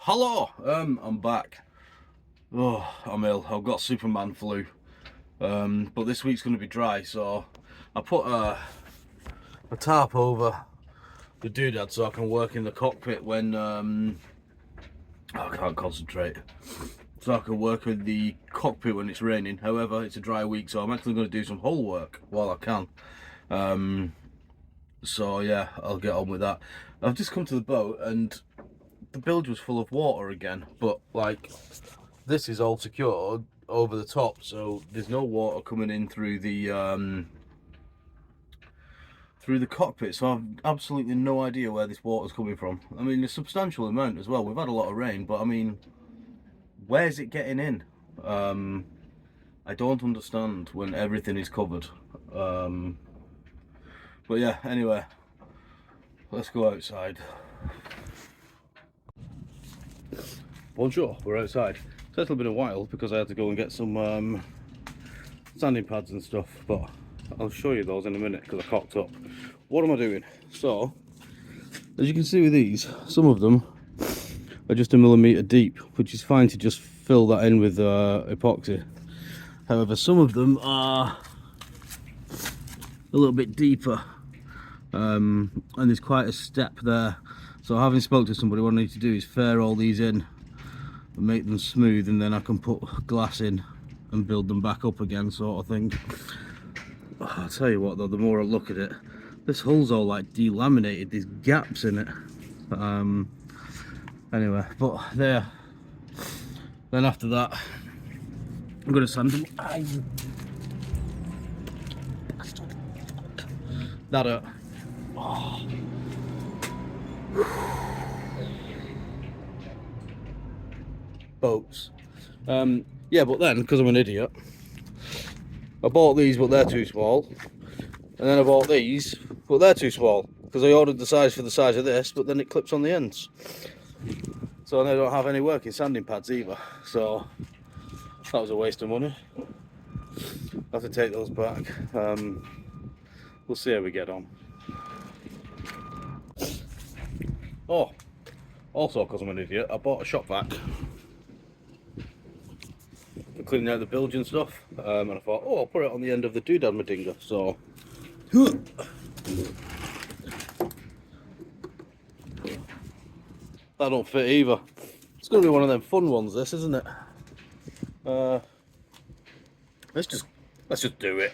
Hello, I'm back. Oh, I'm ill. I've got Superman flu. But this week's going to be dry, so I put a tarp over the doodad so I can work in the cockpit when I can't concentrate. So I can work in the cockpit when it's raining. However, it's a dry week, so I'm actually going to do some hull work while I can. So yeah, I'll get on with that. I've just come to the boat and the bilge was full of water again, but like this is all secured over the top, so there's no water coming in through the cockpit, so I've absolutely no idea where this water's coming from. I mean, a substantial amount as well. We've had a lot of rain, but I mean, where's it getting in? I don't understand when everything is covered. But yeah, anyway, let's go outside. Bonjour, we're outside. So it's been a while because I had to go and get some sanding pads and stuff, but I'll show you those in a minute because I cocked up. What am I doing? So, as you can see with these, some of them are just a millimetre deep, which is fine to just fill that in with epoxy. However, some of them are a little bit deeper, and there's quite a step there. So having spoke to somebody, what I need to do is fare all these in and make them smooth, and then I can put glass in and build them back up again, sort of thing. Oh, I'll tell you what though, the more I look at it, this hull's all like delaminated, there's gaps in it. Anyway, but there. Then after that, I'm going to sand them. That up. Oh. Boats. Yeah, but then, because I'm an idiot, I bought these but they're too small, and then I bought these but they're too small because I ordered the size for the size of this, but then it clips on the ends, so I don't have any working sanding pads either, so that was a waste of money. I have to take those back. We'll see how we get on. Oh, also because I'm an idiot, I bought a shop vac for cleaning out the bilge and stuff, and I thought, oh, I'll put it on the end of the doodad Madinga, so that don't fit either. It's going to be one of them fun ones, this, isn't it? Let's just do it.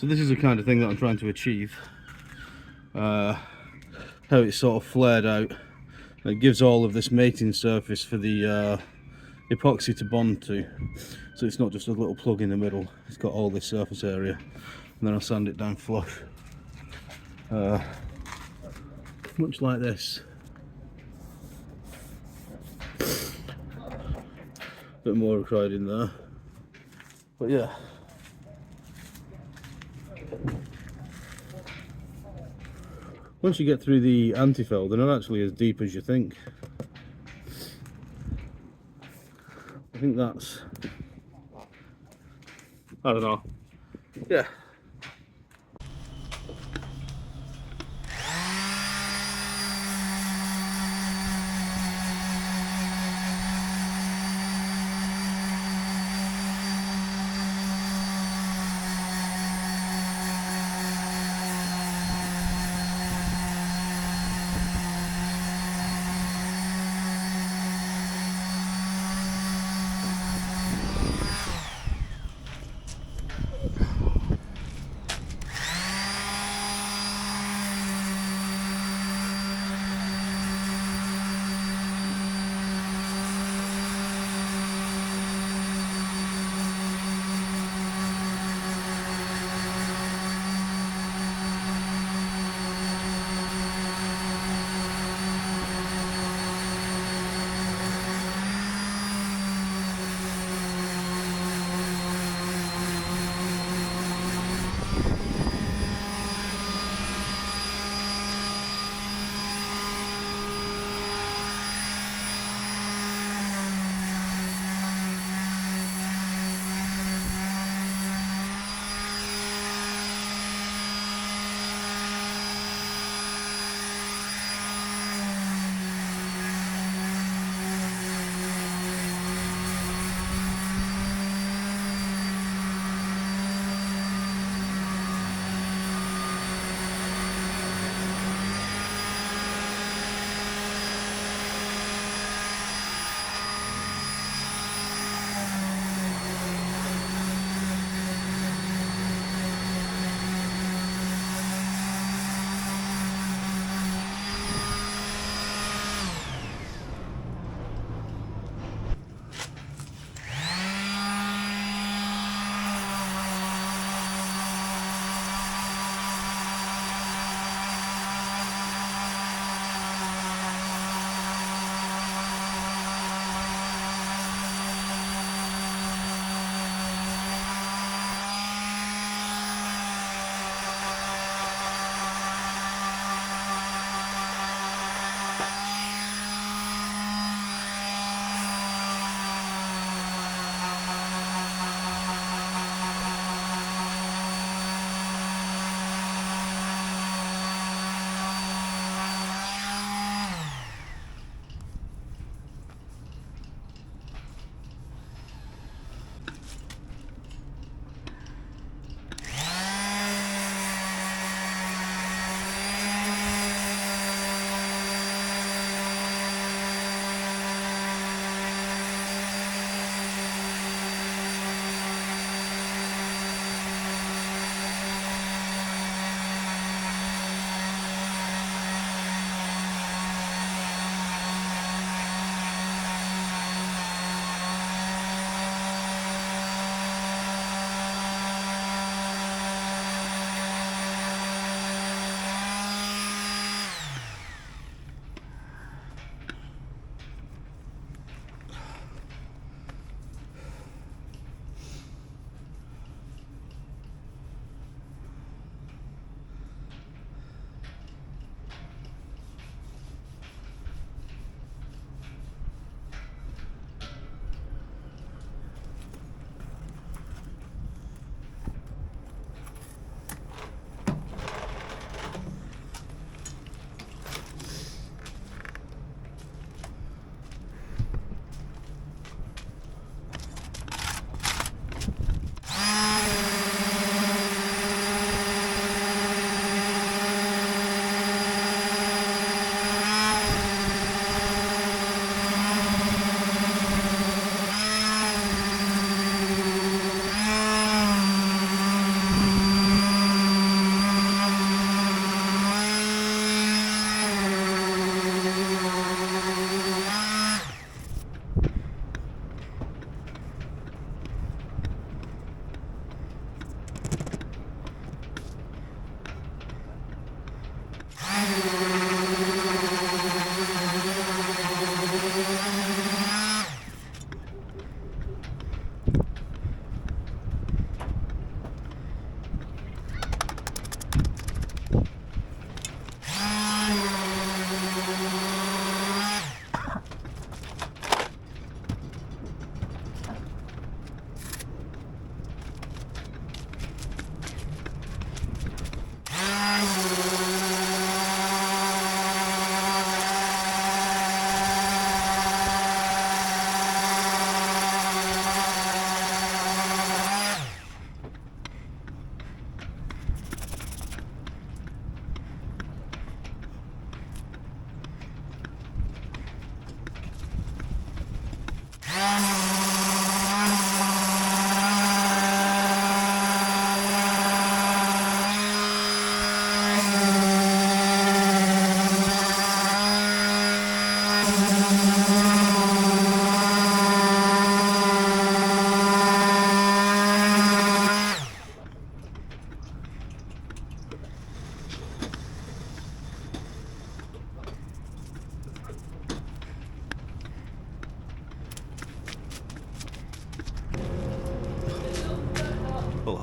So this is the kind of thing that I'm trying to achieve. How it's sort of flared out. It gives all of this mating surface for the epoxy to bond to. So it's not just a little plug in the middle, it's got all this surface area. And then I'll sand it down flush. Much like this. Bit more required in there. But yeah. Once you get through the anti-fold, they're not actually as deep as you think. I think that's... I don't know. Yeah.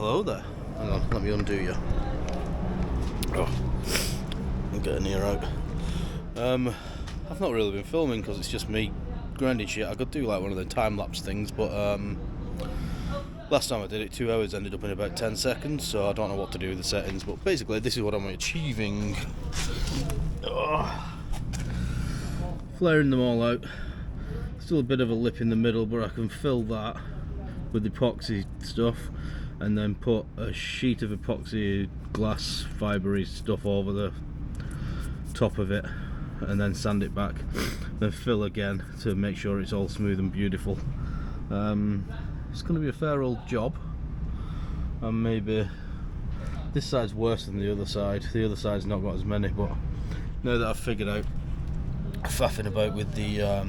Hello there. Hang on, let me undo you. Oh, I'm getting here out. I've not really been filming because it's just me grinding shit. I could do like one of the time-lapse things, but last time I did it, 2 hours ended up in about 10 seconds, so I don't know what to do with the settings, but basically this is what I'm achieving. Flaring them all out. Still a bit of a lip in the middle, but I can fill that with epoxy stuff and then put a sheet of epoxy glass fibery stuff over the top of it and then sand it back, then fill again to make sure it's all smooth and beautiful. It's going to be a fair old job, and maybe this side's worse than the other side. The other side's not got as many, but now that I've figured out faffing about with the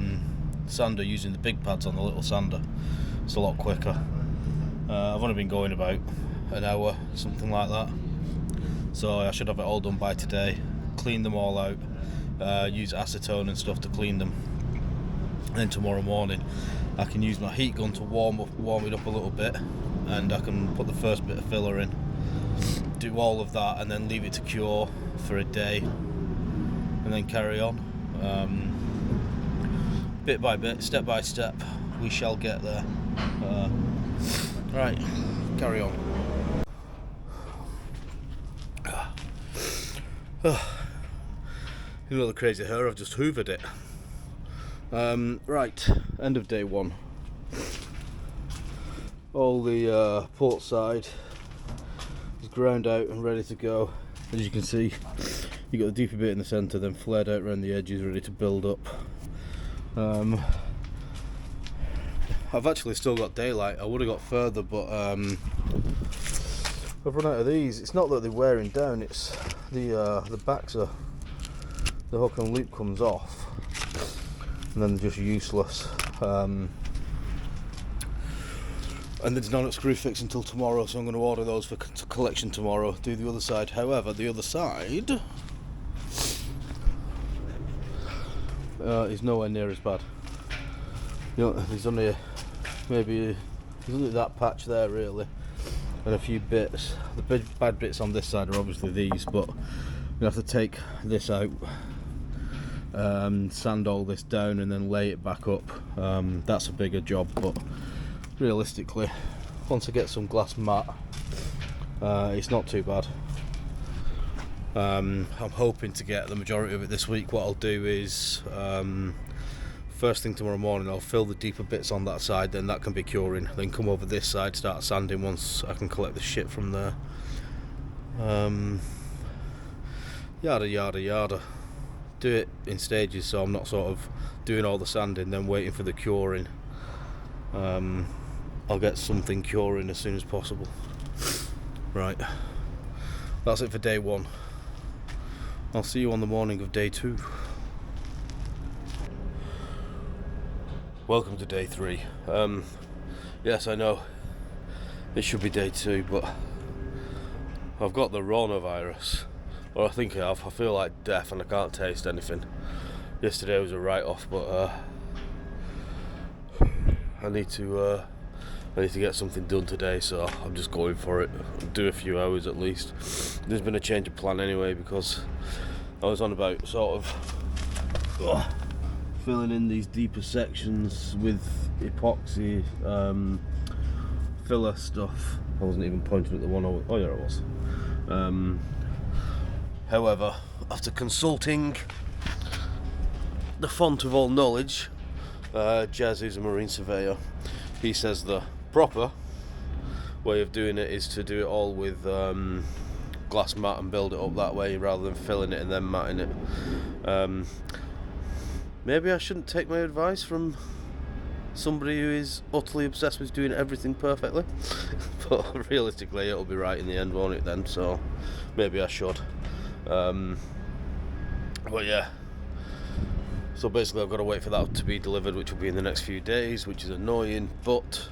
sander using the big pads on the little sander, it's a lot quicker. I've only been going about an hour, something like that, so I should have it all done by today. Clean them all out, use acetone and stuff to clean them, and then tomorrow morning I can use my heat gun to warm it up a little bit, and I can put the first bit of filler in, do all of that, and then leave it to cure for a day, and then carry on. Bit by bit, step by step, we shall get there. Right, carry on. You know the crazy hair, I've just hoovered it. Right, end of day one. All the port side is ground out and ready to go. As you can see, you got the deeper bit in the centre, then flared out around the edges, ready to build up. I've actually still got daylight. I would have got further, but I've run out of these. It's not that they're wearing down, it's the backs are, the hook and loop comes off and then they're just useless. And there's no screw fix until tomorrow, so I'm going to order those for collection tomorrow. Do the other side. However, the other side is nowhere near as bad. You know, there's only that patch there really, and a few bits. The big bad bits on this side are obviously these, but you have to take this out, sand all this down, and then lay it back up. That's a bigger job, but realistically, once I get some glass mat, it's not too bad. I'm hoping to get the majority of it this week. What I'll do is first thing tomorrow morning I'll fill the deeper bits on that side, then that can be curing, then come over this side, start sanding once I can collect the shit from there. Yada yada yada. Do it in stages, so I'm not sort of doing all the sanding then waiting for the curing. I'll get something curing as soon as possible. Right, that's it for day one. I'll see you on the morning of day two. Welcome to day three. Yes, I know it should be day two, but I've got the coronavirus, or I think I have. I feel like death and I can't taste anything. Yesterday was a write-off, but I need to get something done today, so I'm just going for it. I'll do a few hours at least. There's been a change of plan anyway, because I was on about sort of filling in these deeper sections with epoxy filler stuff. I wasn't even pointing at the one. Oh yeah, it was. However, after consulting the font of all knowledge, Jazz, who's a marine surveyor, he says the proper way of doing it is to do it all with glass mat and build it up that way, rather than filling it and then matting it. Maybe I shouldn't take my advice from somebody who is utterly obsessed with doing everything perfectly, but realistically it'll be right in the end, won't it then? So maybe I should. But yeah, so basically I've got to wait for that to be delivered, which will be in the next few days, which is annoying. But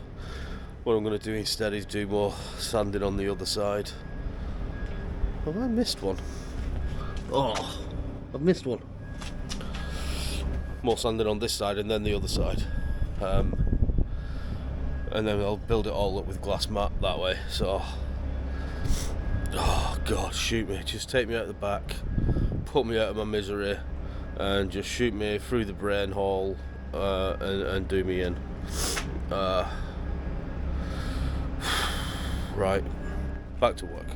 what I'm going to do instead is do more sanding on the other side. Have I missed one? Oh, I've missed one. More sanding on this side and then the other side, and then I'll build it all up with glass mat that way. So God, shoot me. Just take me out of the back, put me out of my misery, and just shoot me through the brain hole and do me in. Right, back to work.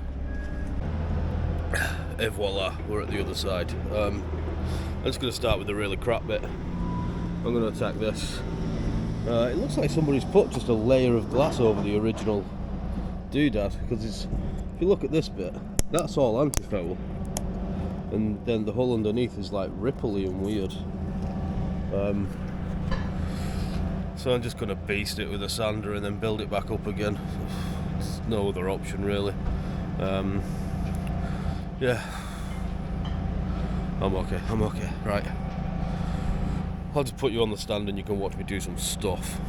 Et voila, we're at the other side. I'm just going to start with the really crap bit. I'm going to attack this. It looks like somebody's put just a layer of glass over the original doodad, because if you look at this bit, that's all anti-foul, and then the hull underneath is like ripply and weird. So I'm just going to beast it with a sander and then build it back up again. There's no other option really. Yeah, I'm okay, right. I'll just put you on the stand and you can watch me do some stuff.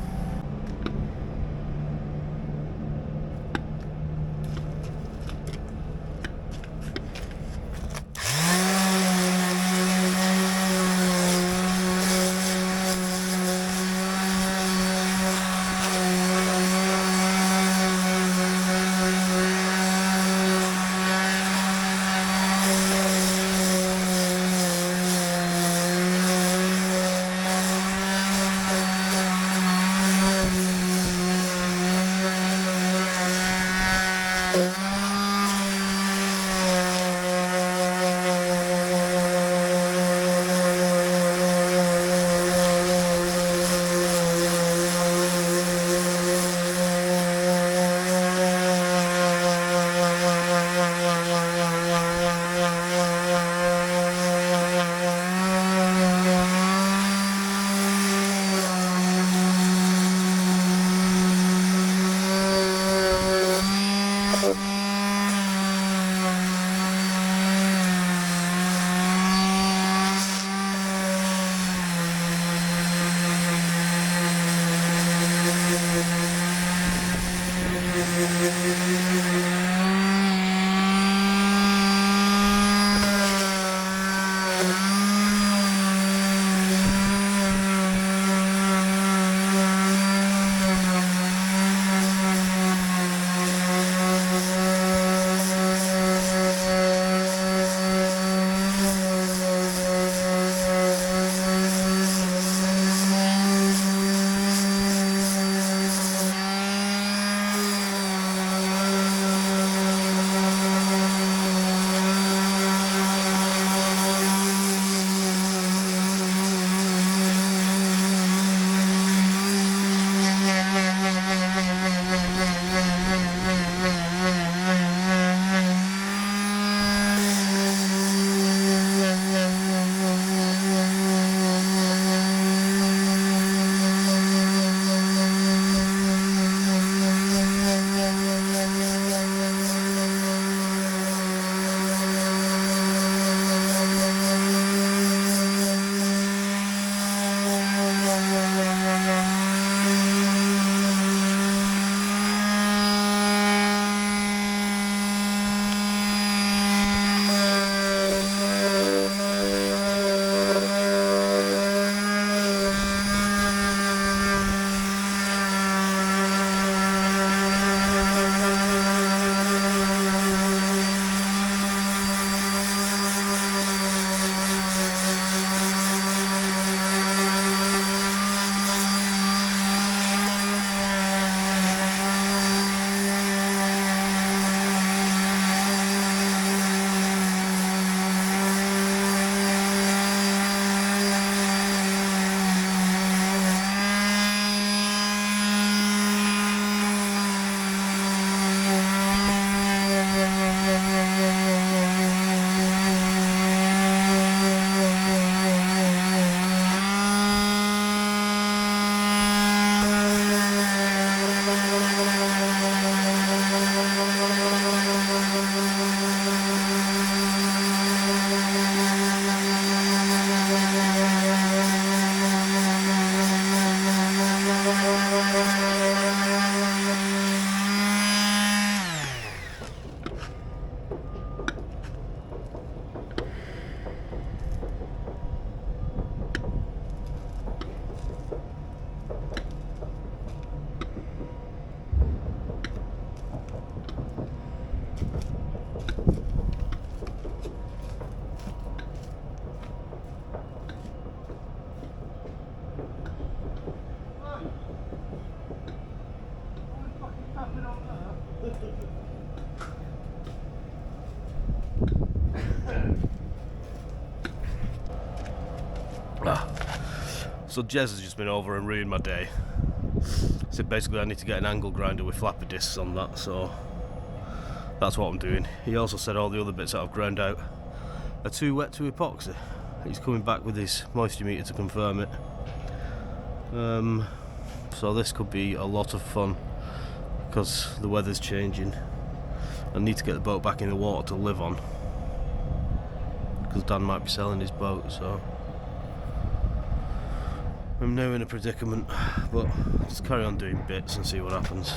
So Jez has just been over and ruined my day. So basically I need to get an angle grinder with flappy discs on that, so that's what I'm doing. He also said all the other bits that I've ground out are too wet to epoxy. He's coming back with his moisture meter to confirm it. So this could be a lot of fun because the weather's changing. I need to get the boat back in the water to live on because Dan might be selling his boat, so I'm now in a predicament, but just carry on doing bits and see what happens.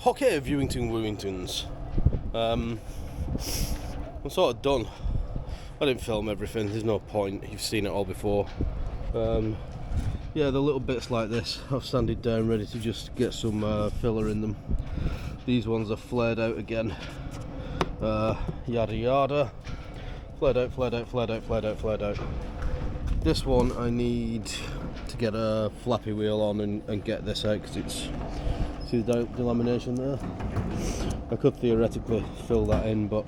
Okay, Viewington Wooingtons. I'm sort of done. I didn't film everything, there's no point, you've seen it all before. Yeah, the little bits like this I've sanded down, ready to just get some filler in them. These ones are flared out again. Yada yada. Flared out, flared out, flared out, flared out, flared out. This one I need to get a flappy wheel on and get this out, because it's, see the delamination there? I could theoretically fill that in, but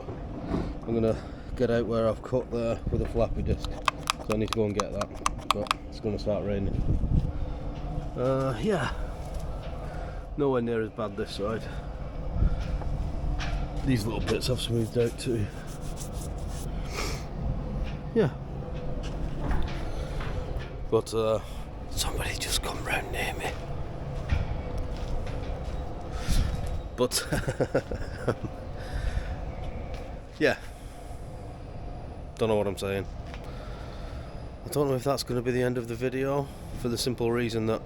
I'm gonna get out where I've cut there with a flappy disc, so I need to go and get that, but it's gonna start raining. Yeah, nowhere near as bad this side. These little bits have smoothed out too. Yeah, but somebody just come round near me. But yeah, don't know what I'm saying. I don't know if that's going to be the end of the video, for the simple reason that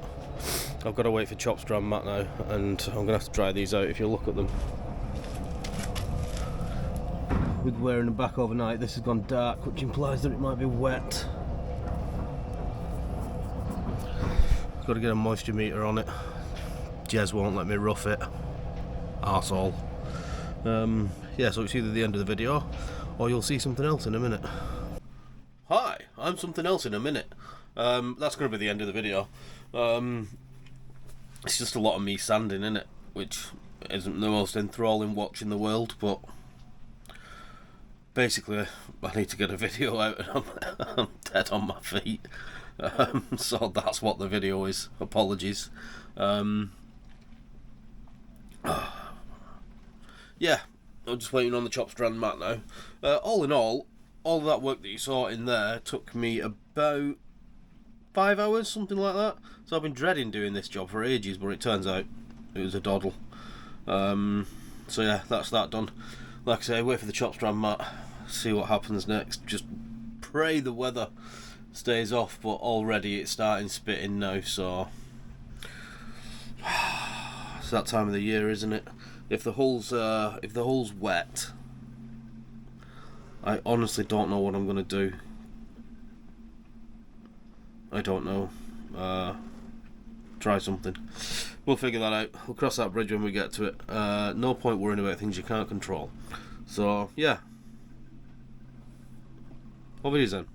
I've got to wait for chop strand mat now, and I'm going to have to dry these out. If you look at them, with wearing them back overnight, this has gone dark, which implies that it might be wet. Got to get a moisture meter on it. Jez won't let me rough it. Arsehole. Yeah, so it's either the end of the video or you'll see something else in a minute. Hi, I'm something else in a minute. That's going to be the end of the video. It's just a lot of me sanding in it, which isn't the most enthralling watch in the world, but basically I need to get a video out and I'm dead on my feet. So that's what the video is. Apologies. Yeah, I'm just waiting on the chop strand mat now. All in all of that work that you saw in there took me about 5 hours, something like that. So I've been dreading doing this job for ages, but it turns out it was a doddle. So yeah, that's that done. Like I say, wait for the chop strand mat, see what happens next. Just pray the weather stays off, but already it's starting spitting now, so it's that time of the year, isn't it? If the hull's wet, I honestly don't know what I'm gonna do. I don't know. Try something. We'll figure that out. We'll cross that bridge when we get to it. No point worrying about things you can't control. So yeah. Over to you then.